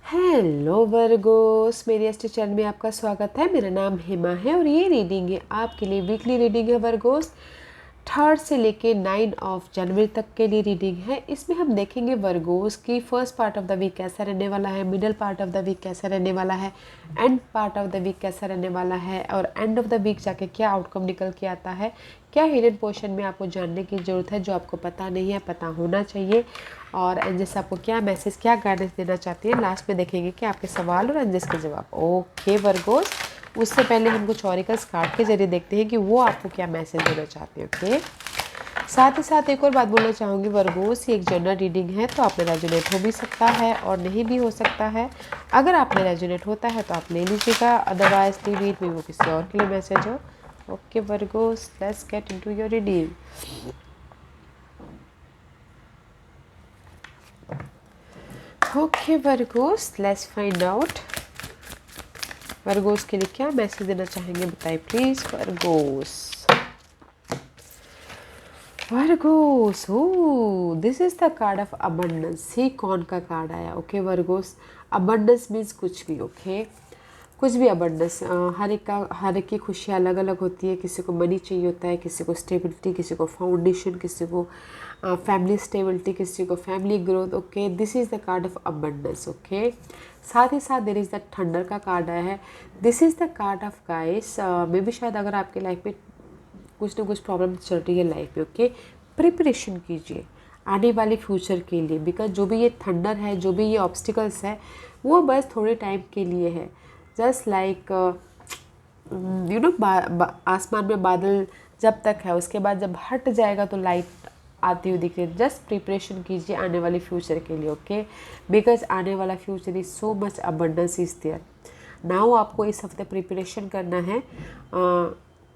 Hello Virgo's, मेरी Estee channel में आपका स्वागत है। मेरा नाम हेमा है और ये रीडिंग है आपके लिए वीकली रीडिंग है वर्गोस। 3 से लेके 9 जनवरी तक के लिए रीडिंग है। इसमें हम देखेंगे वर्गोस की first part of the week कैसा रहने वाला है, middle part of the week कैसा रहने वाला है, and part of the week कैसा रहने वाला है और एंड ऑफ द वीक जाके क्या आउटकम निकल के आता है, क्या हिडन पोर्शन में आपको जानने की ज़रूरत है जो आपको पता नहीं है, पता होना चाहिए, और एंजल्स आपको क्या मैसेज, क्या गाइडेंस देना चाहती है। लास्ट में देखेंगे कि आपके सवाल और एंजल्स के जवाब। ओके वर्गोस, उससे पहले हम कुछ ऑरिकल्स कार्ड के जरिए देखते हैं कि वो आपको क्या मैसेज देना चाहते हैं। ओके, साथ ही साथ एक और बात बोलना चाहूँगी वर्गोस, ये एक जनरल रीडिंग है तो आप में रेजोनेट हो भी सकता है और नहीं भी हो सकता है। अगर आप में रेजोनेट होता है तो आप ले लीजिएगा, अदरवाइज लीव इट, वो किसी और के लिए मैसेज हो। Okay Virgos, let's get into your reading. Okay Virgos, let's find out Virgos के लिए क्या मैसेज देना चाहेंगे, बताइए please Virgos. Virgos, oh this is the card of abundance. ही कौन का कार्ड आया? ओके वर्गोस, अबंडेंस मीन्स कुछ भी। ओके, कुछ भी अबंडेंस। हर एक की खुशियाँ अलग अलग होती है। किसी को मनी चाहिए होता है, किसी को स्टेबिलिटी, किसी को फाउंडेशन, किसी को फैमिली स्टेबिलिटी, किसी को family growth. Okay, this is the card of abundance. Okay, साथ ही साथ देयर इज़ द थंडर का कार्ड आया है। This is the card of guys. मे भी शायद अगर आपके लाइफ में कुछ ना कुछ प्रॉब्लम चल रही है लाइफ में, ओके, प्रिपरेशन कीजिए आने वाले फ्यूचर के लिए। बिकॉज जो भी ये थंडर है, जो भी ये ऑब्स्टिकल्स है, वो बस थोड़े टाइम के लिए है। जस्ट लाइक यू नो, आसमान में बादल जब तक है, उसके बाद जब हट जाएगा तो लाइट आती हुई दिख रही है। जस्ट प्रिपरेशन कीजिए आने वाले फ्यूचर के लिए। ओके, बिकॉज आने वाला future is so much abundance is there now. आपको इस हफ्ते प्रिपरेशन करना है।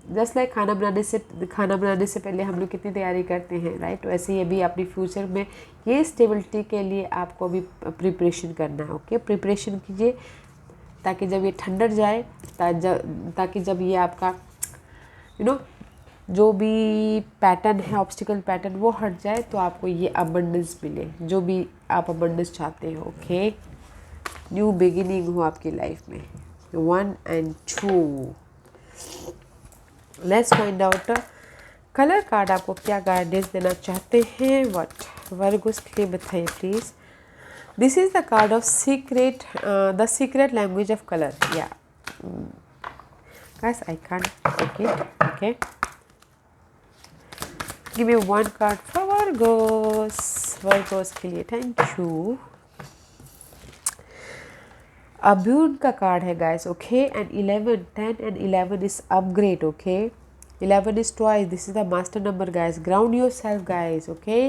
जस्ट लाइक खाना बनाने से पहले हम लोग कितनी तैयारी करते हैं, राइट? वैसे ही अभी अपनी फ्यूचर में ये स्टेबिलिटी के लिए आपको अभी प्रिपरेशन करना है। ओके, प्रिपरेशन कीजिए ताकि जब ये ठंडर जाए, ताकि जब ये आपका जो भी पैटर्न है, ऑब्स्टिकल पैटर्न, वो हट जाए तो आपको ये अबंडेंस मिले, जो भी आप अबंडेंस चाहते हो। ओके, न्यू बिगिनिंग हो आपकी लाइफ में। 1 and 2। Let's find out colour card आपको क्या गाइडेंस देना चाहते हैं। व्हाट वर्गोस के लिए बताइए please. This is the card of secret, the secret language of colour. या guys, I can't take it. Okay, give me one card for Virgos के लिए। Thank you. अब्यून का कार्ड है guys. Okay, and 11, 10 and 11 is upgrade. Okay, 11 is twice, this is the master number guys. Ground yourself guys. Okay,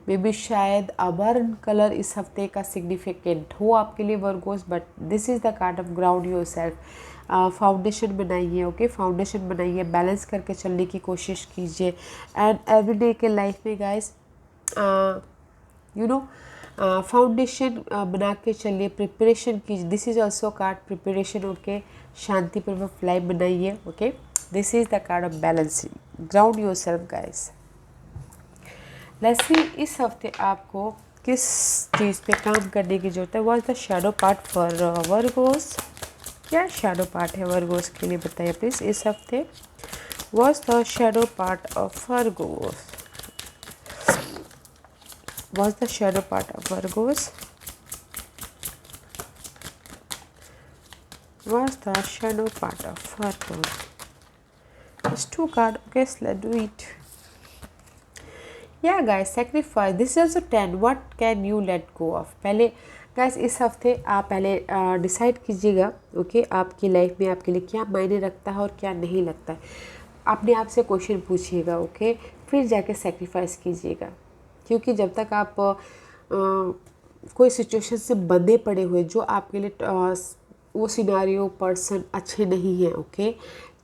may be शायद अबर्न colour इस हफ्ते का significant हो आपके लिए Virgo's, but this is the card of ground your self. Foundation बनाइए। Okay, foundation बनाइए, balance करके चलने की कोशिश कीजिए। एंड एवरीडे के लाइफ में गाइस फाउंडेशन बना के चलिए, प्रिपरेशन कीजिए। This is also card preparation. Okay, शांतिपूर्वक लाइफ बनाइए। Okay, this is the card of balancing. Ground yourself guys. Let's see इस हफ्ते आपको किस चीज़ पे काम करने की जरूरत है। What is the shadow part for Virgos? क्या शैडो पार्ट है वर्गोस के लिए, बताइए प्लीज इस हफ्ते। What's the shadow part of Virgo's? What's the shadow part of Virgos? What's the shadow part of Virgos? It's 2 cards. Okay, so let's do it. Yeah guys, sacrifice. This is also 10. What can you let go of? पहले guys इस हफ्ते आप पहले decide कीजिएगा। Okay, आपकी life में आपके लिए क्या मायने रखता है और क्या नहीं लगता है। अपने आप से क्वेश्चन पूछिएगा। ओके, फिर जाके सेक्रीफाइस कीजिएगा। क्योंकि जब तक आप कोई सिचुएशन से बंधे पड़े हुए, जो आपके लिए वो सिनारियो पर्सन अच्छे नहीं हैं, ओके,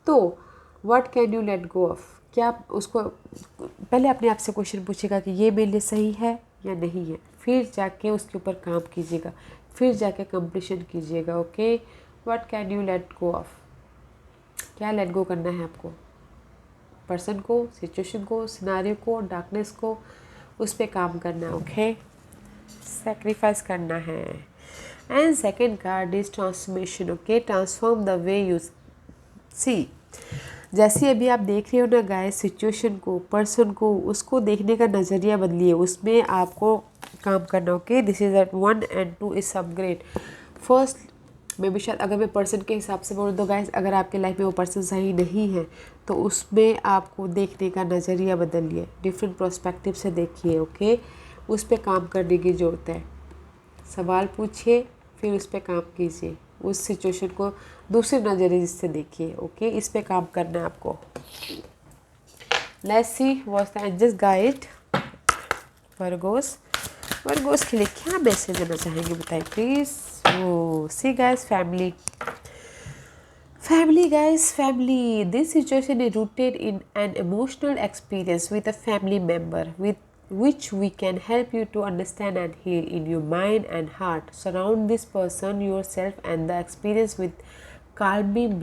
तो what can you let go of? क्या आप उसको पहले अपने आप से क्वेश्चन पूछिएगा कि ये मेरे लिए सही है या नहीं है। फिर जाके उसके ऊपर काम कीजिएगा, फिर जाके कंप्लीशन कीजिएगा। Okay, what can you let go of? क्या लेट गो करना है आपको? पर्सन को, सिचुएशन को, सिनारियो को, डार्कनेस को, उस पर काम करना है। ओके, सेक्रीफाइस करना है। And second card is transformation, okay, transform the way you see. जैसे अभी आप देख रहे हो ना गाइस, सिचुएशन को, पर्सन को, उसको देखने का नज़रिया बदलिए, उसमें आपको काम करना, okay. This is at 1 and 2 is सब ग्रेट। फर्स्ट मे भी शायद अगर मैं पर्सन के हिसाब से बोलूँ तो गाइस, अगर आपके लाइफ में वो पर्सन सही नहीं है तो उसमें आपको देखने का नज़रिया बदलिए, डिफरेंट पर्सपेक्टिव से देखिए, ओके। उस पर काम करने की ज़रूरत है। सवाल पूछिए, फिर उस पर काम कीजिए, उस सिचुएशन को दूसरे नज़रिए से देखिए, ओके। इस पे काम करना है आपको। Let's see what's the angels guide Virgos. Virgos के लिए क्या मैसेज देना चाहेंगे बताइए please. Oh see guys, family, family guys, family, this situation is rooted in an emotional experience with a family member with which we can help you to understand and heal in your mind and heart. Surround this person, yourself and the experience with calming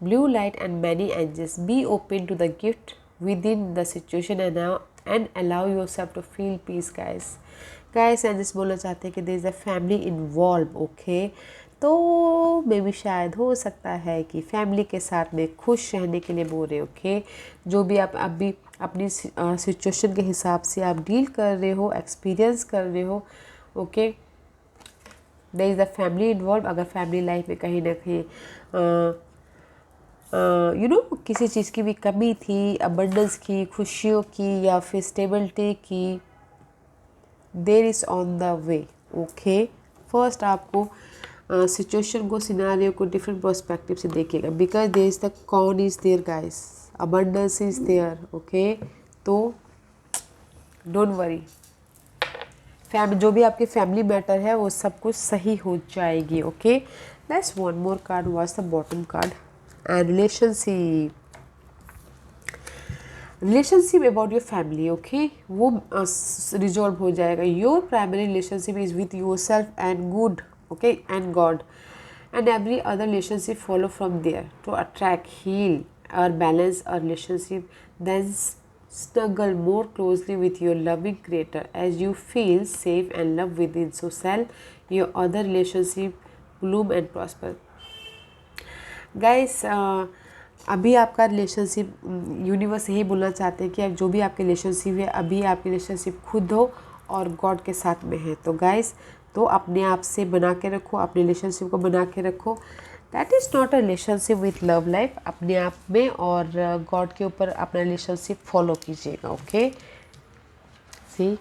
blue light and many angels. Be open to the gift within the situation and allow yourself to feel peace guys. Guys angels बोलना चाहते हैं कि there is a family involve, okay. तो मे भी शायद हो सकता है कि फैमिली के साथ में खुश रहने के लिए बोल रहे, ओके। जो भी आप अभी अपनी सिचुएशन के हिसाब से आप डील कर रहे हो, एक्सपीरियंस कर रहे हो, okay. There is a family involve. अगर फैमिली लाइफ में कहीं ना कहीं यू नो किसी चीज़ की भी कमी थी, अबंडेंस की, खुशियों की, या फिर स्टेबिलिटी की, there is on the way, okay. First आपको सिचुएशन को, सिनारियो को डिफरेंट पर्सपेक्टिव से देखिएगा, because there is the con is there guys, abundance is there, okay. तो डोंट वरी, जो भी आपके फैमिली मैटर है वो सब कुछ सही हो जाएगी, okay. Let's one more card was the bottom card and relationship about your family, okay. वो रिजॉल्व हो जाएगा। Your primary relationship is with your self and good, okay, and God, and every other relationship follow from there to attract, heal और balance a relationship, then snuggle more closely with your loving creator as you feel safe and love within, so shall your other relationship bloom and prosper. Guys, अभी आपका relationship, universe यही बोलना चाहते हैं कि अब जो भी आपके रिलेशनशिप है, अभी आपकी रिलेशनशिप खुद हो और गॉड के साथ में है। तो गाइस, तो अपने आप से बना के रखो, अपने रिलेशनशिप को बना के रखो। That is not a relationship with love life, अपने आप में और गॉड के ऊपर अपना रिलेशनशिप फॉलो कीजिएगा, ओके। सी,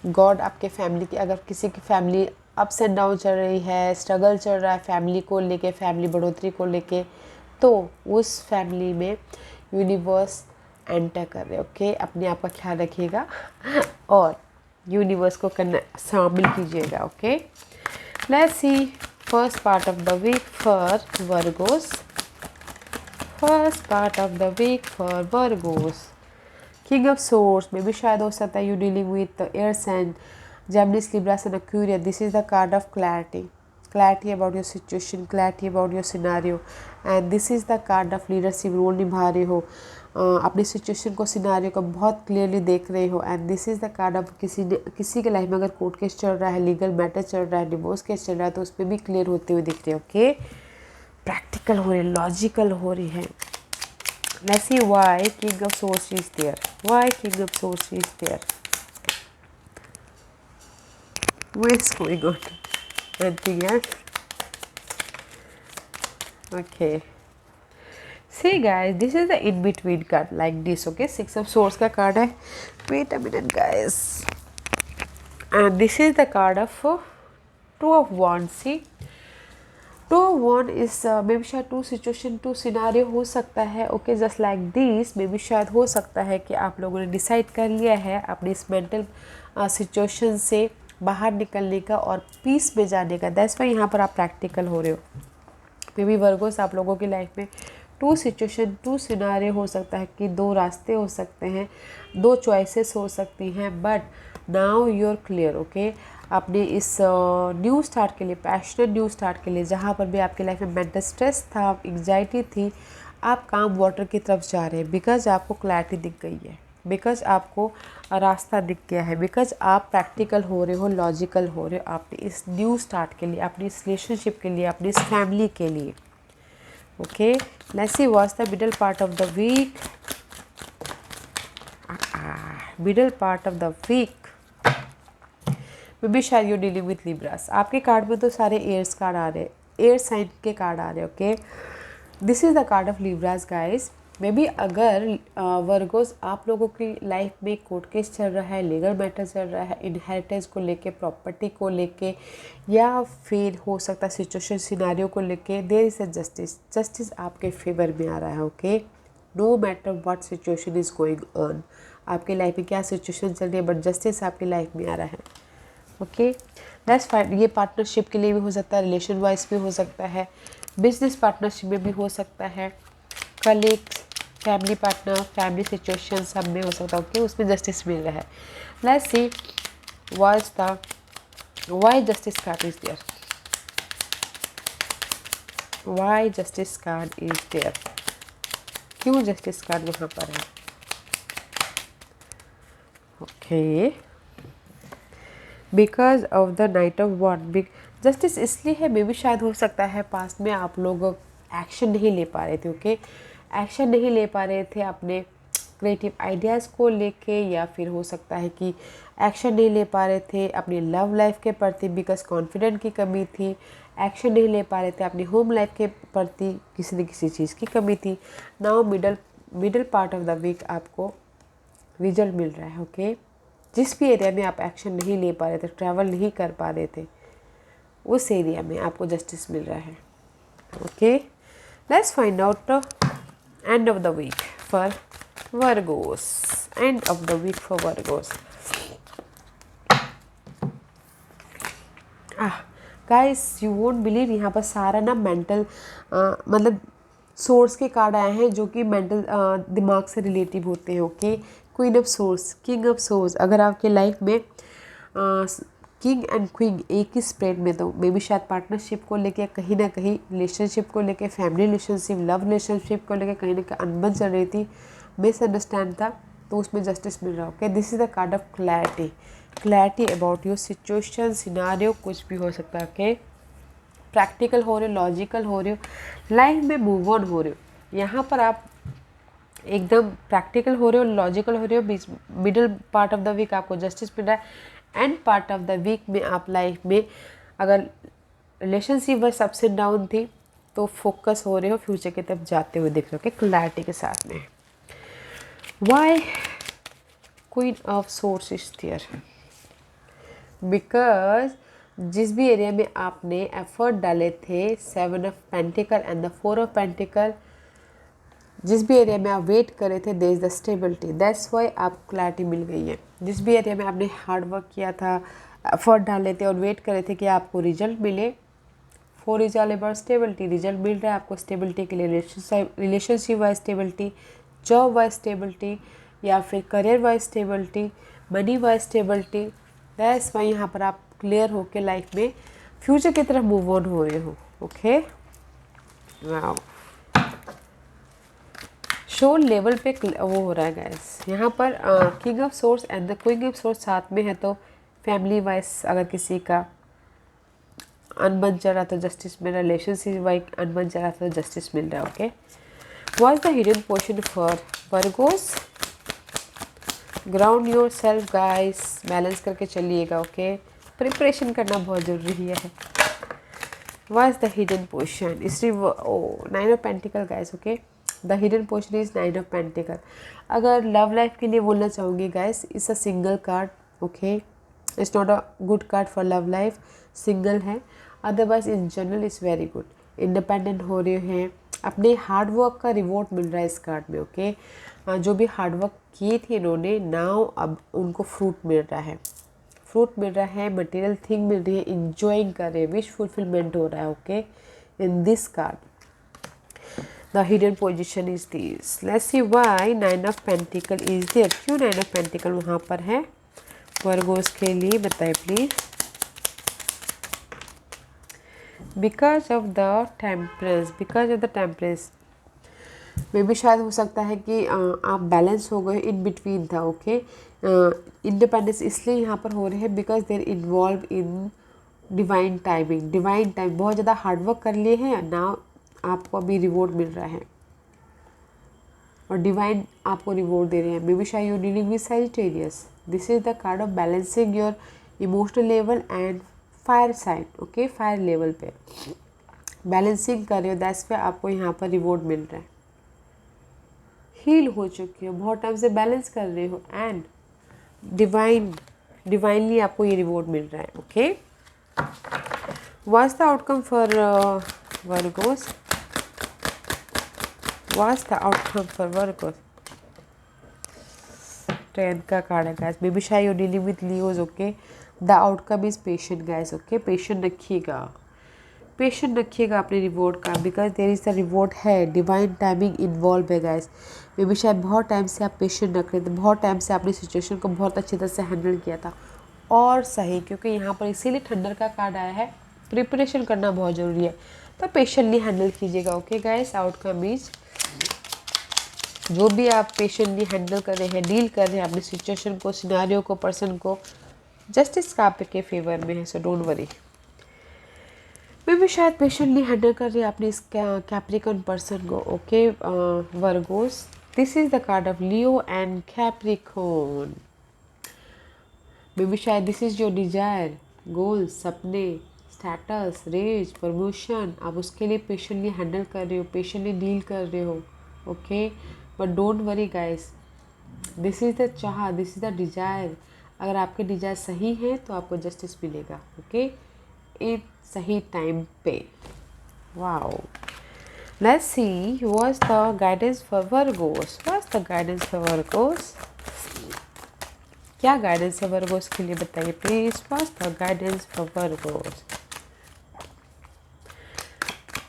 गॉड आपके फैमिली की, अगर किसी की फैमिली अप्स एंड डाउन चल रही है, स्ट्रगल चल रहा है फैमिली को लेके, फैमिली बढ़ोतरी को लेके, तो उस फैमिली में यूनिवर्स एंटर कर रहे, ओके। अपने आप का ख्याल रखिएगा और यूनिवर्स को करना शामिल कीजिएगा, okay. Let's see first part of the week for Virgos. First part of the week for Virgos, king of swords में भी शायद हो सकता है you dealing with air sign, Gemini, Libra and Aquarius. This is the card of clarity about your situation, clarity about your scenario, and this is the card of leadership, role निभा रहे हो, अपनी सिचुएशन को, scenario को बहुत clearly देख रहे हो। And this is the card of किसी के लाइफ में अगर कोर्ट केस चल रहा है, लीगल मैटर चल रहा है, डिवोर्स केस चल रहा है, तो उस पर भी क्लियर होते हुए दिख रहे हो, ओके। प्रैक्टिकल हो रहे, लॉजिकल हो रही है। Let's see why King of Swords is there. Why King of Swords is there? What is going on? Anything else? Okay. See guys, this is the in-between card like this, okay? Six of Swords का card है. Wait a minute guys. And this is the card of Two of Wands. See? Two one इस may be शायद two situation, two scenario हो सकता है, okay, just like this. May be शायद हो सकता है कि आप लोगों ने डिसाइड कर लिया है अपनी इस मेंटल सिचुएशन से बाहर निकलने का और पीस में जाने का। दैट्स वाई यहाँ पर आप प्रैक्टिकल हो रहे हो। मे बी वर्गोस, आप लोगों की लाइफ में टू सिचुएशन, टू सिनारियो हो सकता है कि दो रास्ते हो सकते हैं, दो चॉइसेस हो सकती हैं, but now you are clear, okay. अपने इस न्यू स्टार्ट के लिए, पैशनेट न्यू स्टार्ट के लिए, जहाँ पर भी आपकी लाइफ में मेंटल स्ट्रेस था, एंग्जाइटी थी, आप काम वाटर की तरफ जा रहे हैं, बिकॉज आपको क्लैरिटी दिख गई है। बिकॉज आपको रास्ता दिख गया है, बिकॉज आप प्रैक्टिकल हो रहे हो, लॉजिकल हो रहे हो अपने इस न्यू स्टार्ट के लिए, अपनी इस रिलेशनशिप के लिए, अपनी इस फैमिली के लिए। Okay, let's see what's the middle part of the week. Middle part of the week may be शायद यू डीलिंग विथ लिब्रास। आपके कार्ड में तो सारे एयर्स कार्ड आ रहे हैं, एयर साइन के कार्ड आ रहे हैं। Okay, this is the card of Libras guys. May be अगर वर्गोस आप लोगों की लाइफ में कोर्ट केस चल रहा है, लीगल मैटर चल रहा है, इनहेरिटेंस को लेके, प्रॉपर्टी को लेके, या फिर हो सकता है सिचुएशन सिनारियो को लेके, there is a justice. Justice आपके फेवर में आ रहा है। Okay, no matter what situation is going on, आपकी लाइफ में क्या सिचुएशन चल रही है, बट जस्टिस आपकी लाइफ में आ रहा है। Okay, that's fine. ये पार्टनरशिप के लिए भी हो सकता है, रिलेशन वाइज भी हो सकता है, बिजनेस पार्टनरशिप में भी हो सकता है, colleagues, family partner, family situation सब में हो सकता है। ओके, उसमें जस्टिस मिल रहा है। Let's see why justice card is there, why justice card is there, क्यों जस्टिस कार्ड यहाँ पर है। Okay, because of the knight of wand. Justice इसलिए है, मे भी शायद हो सकता है पास्ट में आप लोग एक्शन नहीं ले पा रहे थे। ओके, एक्शन नहीं ले पा रहे थे अपने क्रिएटिव आइडियाज़ को लेके, या फिर हो सकता है कि एक्शन नहीं ले पा रहे थे अपनी लव लाइफ के प्रति, बिकॉज कॉन्फिडेंट की कमी थी। एक्शन नहीं ले पा रहे थे अपनी होम लाइफ के प्रति, किसी न किसी चीज़ की कमी थी। Now middle part of the week आपको रिजल्ट मिल रहा है। ओके, जिस भी एरिया में आप एक्शन नहीं ले पा रहे थे, ट्रैवल नहीं कर पा रहे थे, उस एरिया में आपको जस्टिस मिल रहा है। Okay, let's find out end of the week for Virgos. End of the week for Virgos. Guys, you won't believe, यहाँ पर सारा ना मेंटल मतलब सोर्स के कार्ड आए हैं जो कि मेंटल दिमाग से रिलेटिव होते हैं। Okay, queen of source, king of source. अगर आपके लाइफ में किंग एंड क्वीन एक ही स्प्रेड में, तो मे बी शायद पार्टनरशिप को लेके, कहीं ना कहीं रिलेशनशिप को लेके, फैमिली रिलेशनशिप, लव रिलेशनशिप को लेके कहीं ना कहीं अनबन चल रही थी, मिसअंडरस्टैंड था, तो उसमें जस्टिस मिल रहा है। Okay, this is the card of clarity, clarity about your situation, scenario, कुछ भी हो सकता है। ओके, प्रैक्टिकल हो रहे हो, लॉजिकल हो रहे हो, लाइफ में मूव ऑन हो रहे हो। यहाँ पर आप एकदम प्रैक्टिकल हो रहे हो, लॉजिकल हो रहे हो। Middle part of the week आपको जस्टिस मिल रहा है। And part of the week में आप लाइफ में अगर रिलेशनशिप बस अप्स एंड डाउन थी, तो फोकस हो रहे हो, फ्यूचर की तरफ जाते हुए दिख रहे हो कि क्लैरिटी के साथ में। Why queen of swords is there, because जिस भी एरिया में आपने एफर्ट डाले थे, 7 of pentacle and the 4 of pentacle, जिस भी एरिया में आप वेट कर रहे थे, there is the stability, that's why आपको क्लैरिटी मिल गई है। जिस भी एरिया में आपने हार्ड वर्क किया था, एफर्ट डाले थे और वेट कर रहे थे कि आपको रिजल्ट मिले, 4 is all about stability. Result मिल रहा है आपको स्टेबिलिटी के लिए, relationship wise stability, job wise stability, या फिर career wise stability, money wise stability. That's why यहाँ पर आप क्लियर होकर लाइफ में फ्यूचर की तरफ मूव ऑन हो रहे हो। ओके, वाओ, शो लेवल पे वो हो रहा है गाइस। यहाँ पर king of source and the queen of source साथ में है, तो फैमिली वाइज अगर किसी का अनबन चल रहा तो जस्टिस मिल रहा है, रिलेशनशिप वाइज अनबन चल रहा तो जस्टिस मिल रहा है। Okay, what is the hidden portion for Virgos. Ground yourself guys, balance करके चलिएगा। ओके, प्रिपरेशन करना बहुत ज़रूरी है। What is the hidden portion, इसलिए 9 of pentacle guys. Okay, the hidden portion is 9 of pentacle. अगर लव लाइफ के लिए बोलना चाहूँगी guys, it's a single card. Okay, it's not a good card for love life, single है। Otherwise in general is very good. Independent हो रहे हैं, अपने हार्ड वर्क का रिवॉर्ड मिल रहा है इस कार्ड में। ओके, जो भी हार्ड वर्क किए थे इन्होंने, नाउ अब उनको फ्रूट मिल रहा है, फ्रूट मिल रहा है, मटेरियल थिंग मिल रही है, इंजॉइंग कर रहे हैं, विश फुलफिलमेंट हो रहा है। Okay, in this card the hidden position is this. Let's see why 9 of Pentacle is there. क्यों 9 of Pentacle वहाँ पर है वर्गोस के लिए, बताए please. Because of the temperance, because of the temperance, मे भी शायद हो सकता है कि आप बैलेंस हो गए, इन बिटवीन था। ओके, इंडिपेंडेंस इसलिए यहाँ पर हो रहे हैं because there involve in divine timing. Divine time, बहुत ज़्यादा हार्डवर्क कर लिए हैं ना, आपको अभी रिवॉर्ड मिल रहा है और डिवाइन आपको रिवॉर्ड दे रहे हैं। मे बी शायद you dealing with Sagittarius. This is the card of balancing your emotional level and fire sign. Okay, fire level पे बैलेंसिंग कर रहे हो, दैट्स पे आपको यहाँ पर रिवॉर्ड मिल रहा है। हील हो चुकी हो, बहुत टाइम से बैलेंस कर रहे हो एंड डिवाइनली आपको ये रिवॉर्ड मिल रहा है। Okay, what's the outcome for Virgos? What's the outcome for Virgos? 10 का कार्ड है गाइस। मे बी शायद you dealing with Leos. Okay, the outcome is patient guys. Okay, patient रखिएगा, पेशेंट रखिएगा अपने रिवॉर्ड का, because there is the reward है। Divine timing involve है guys. May be शायद बहुत टाइम से आप पेशेंट रख रहे थे, बहुत टाइम से आपने सिचुएशन को बहुत अच्छी तरह से हैंडल किया था और सही, क्योंकि यहाँ पर इसीलिए थंडर का कार्ड आया है। प्रिपरेशन करना बहुत ज़रूरी है, तो पेशेंटली हैंडल कीजिएगा। ओके गाइस, आउटकम इज जो भी आप पेशेंटली हैंडल कर रहे हैं, डील कर रहे हैं अपनी सिचुएशन को, सिनारियो को, पर्सन को, जस्टिस का आपके फेवर में है, सो डोंट वरी। मे भी शायद पेशेंटली हैंडल कर रहे हैं अपने इस कैप्रिकॉन पर्सन को। Okay Virgos, this is the card of Leo and Capricorn. May be शायद this is your desire, goals, सपने, स्टेटस, रेज, प्रमोशन, आप उसके लिए पेशेंटली हैंडल कर रहे हो, पेशेंटली डील कर रहे हो। Okay, but don't worry guys, this is the चाह, दिस इज द डिजायर। अगर आपके डिजायर सही है तो आपको जस्टिस मिलेगा। ओके, एक सही टाइम पे। Wow, let's see what's the guidance for Virgos. What's the guidance for Virgos? क्या गाइडेंस है वर्गोस के लिए, बताइए please. What's the guidance for Virgos?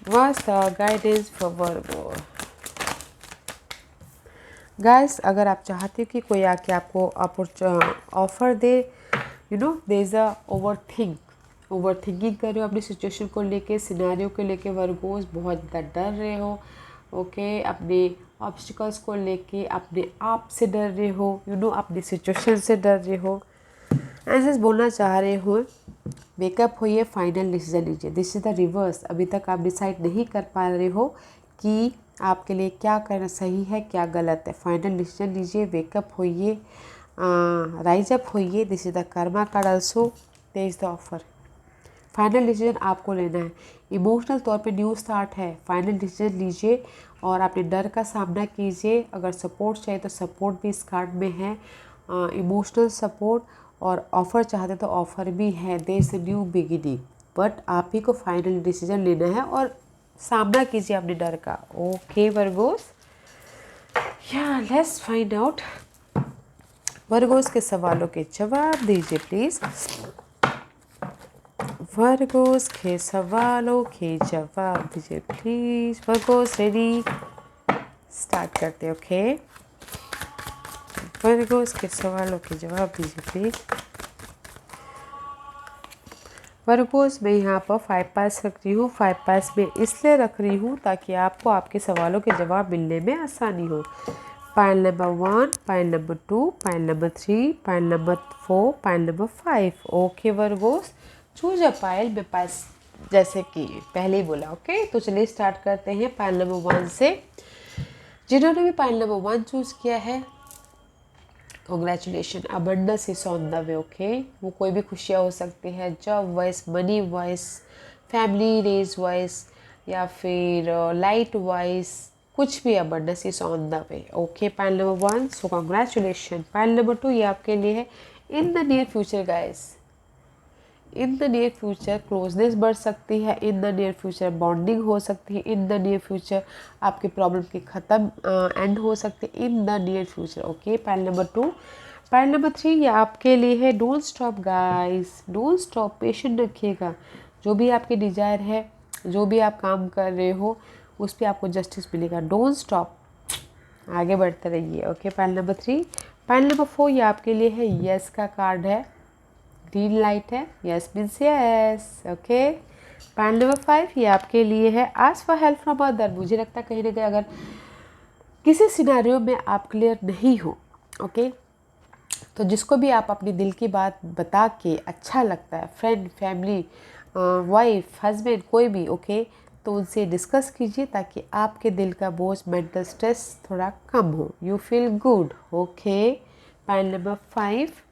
What's the guidance for Virgos? Guys, अगर आप चाहते हो कि कोई आके आपको ऑफर दे, you know there is a overthinking कर रहे हो अपनी सिचुएशन को लेके, सिनेरियो को लेके वर्गोस, बहुत ज़्यादा डर रहे हो। ओके, अपने ऑब्स्टिकल्स को लेके अपने आप से डर रहे हो, यू नो अपनी सिचुएशन से डर रहे हो, ऐसे बोलना चाह रहे हो, वेकअप होइए, फाइनल डिसीजन लीजिए। This is the reverse. अभी तक आप डिसाइड नहीं कर पा रहे हो कि आपके लिए क्या करना सही है, क्या गलत है। फाइनल डिसीजन लीजिए, वेकअप होइए, राइज अप होइए। This is the karma card also, there is the offer. Final decision आपको लेना है, इमोशनल तौर पे न्यू स्टार्ट है। फाइनल डिसीजन लीजिए और अपने डर का सामना कीजिए। अगर सपोर्ट चाहिए तो सपोर्ट भी इस कार्ड में है, इमोशनल सपोर्ट, और ऑफ़र चाहते तो ऑफ़र भी है। There is a new beginning, but आप ही को फाइनल डिसीजन लेना है और सामना कीजिए अपने डर का। ओके वर्गोस, या लेट्स फाइंड आउट। वर्गोस के सवालों के जवाब दीजिए प्लीज़। वर्गोस के सवालों के जवाब दीजिए प्लीज़। वर्गोस रेडी, स्टार्ट करते हैं। ओके, वर्गोस के सवालों के जवाब दीजिए प्लीज़। वर्गोस मैं यहाँ पर 5 पास रख रही हूँ। 5 पास में इसलिए रख रही हूँ ताकि आपको आपके सवालों के जवाब मिलने में आसानी हो। Pile number 1, pile number 2, pile number 3, pile number 4, pile number 5। Okay Virgo's, choose a pile में पास, जैसे कि पहले ही बोला। ओके, तो चलिए स्टार्ट करते हैं पाइल नंबर 1 से। जिन्होंने भी पाइल नंबर 1 चूज़ किया है, congratulation, abundance is on the way. Okay, वो कोई भी खुशियाँ हो सकती है, job wise, money wise, family रेज वाइज, या फिर लाइट वाइज, कुछ भी abundance is on the way. Okay, pile number 1, so congratulation. Pile number 2 ये आपके लिए है। In the near future guys, in the near future closeness बढ़ सकती है, in the near future bonding हो सकती है, इन द नियर फ्यूचर आपकी प्रॉब्लम की ख़त्म एंड हो सकती है, in the near future. Okay, pile number 2। Pile number 3 ये आपके लिए है। Don't stop guys, don't stop, patient रखिएगा। जो भी आपकी डिज़ायर है, जो भी आप काम कर रहे हो, उस पर आपको जस्टिस मिलेगा। डोंट स्टॉप, आगे बढ़ते रहिए। Okay, pile number 3। Pile number 4 ये आपके लिए है। यस का कार्ड है, ग्रीन लाइट है, yes means yes. Okay, pile number 5 ये आपके लिए है। Ask for help from other. मुझे लगता है कहीं ना कहीं अगर किसी सिनेरियो में आप क्लियर नहीं हो, ओके, तो जिसको भी आप अपनी दिल की बात बता के अच्छा लगता है, फ्रेंड, फैमिली, वाइफ, हस्बैंड, कोई भी, ओके, तो उनसे डिस्कस कीजिए ताकि आपके दिल का बोझ, मेंटल स्ट्रेस थोड़ा कम हो, you feel good, okay. Point number 5,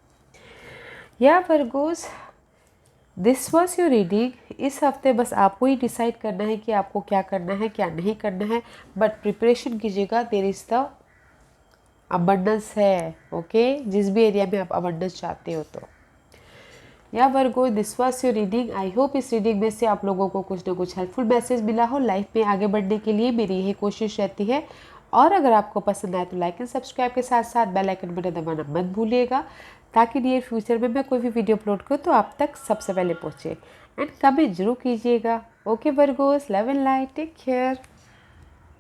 या Virgo's, this was your reading. इस हफ्ते बस आपको ही डिसाइड करना है कि आपको क्या करना है, क्या नहीं करना है, बट प्रिपरेशन कीजिएगा, देयर इज़ द अबंडेंस है, ओके, जिस भी एरिया में आप अबंडेंस चाहते हो। तो या Virgo, this was your reading. I hope इस रीडिंग में से आप लोगों को कुछ ना कुछ हेल्पफुल मैसेज मिला हो। लाइफ में आगे बढ़ने के लिए मेरी यही कोशिश रहती है। और अगर आपको पसंद आए तो लाइक एंड सब्सक्राइब के साथ साथ बेल आइकन बटन दबाना मत भूलिएगा, ताकि नियर फ्यूचर में मैं कोई भी वीडियो अपलोड करूँ तो आप तक सबसे पहले पहुँचे। एंड कमेंट जरूर कीजिएगा। Okay Virgos, love and light, take care.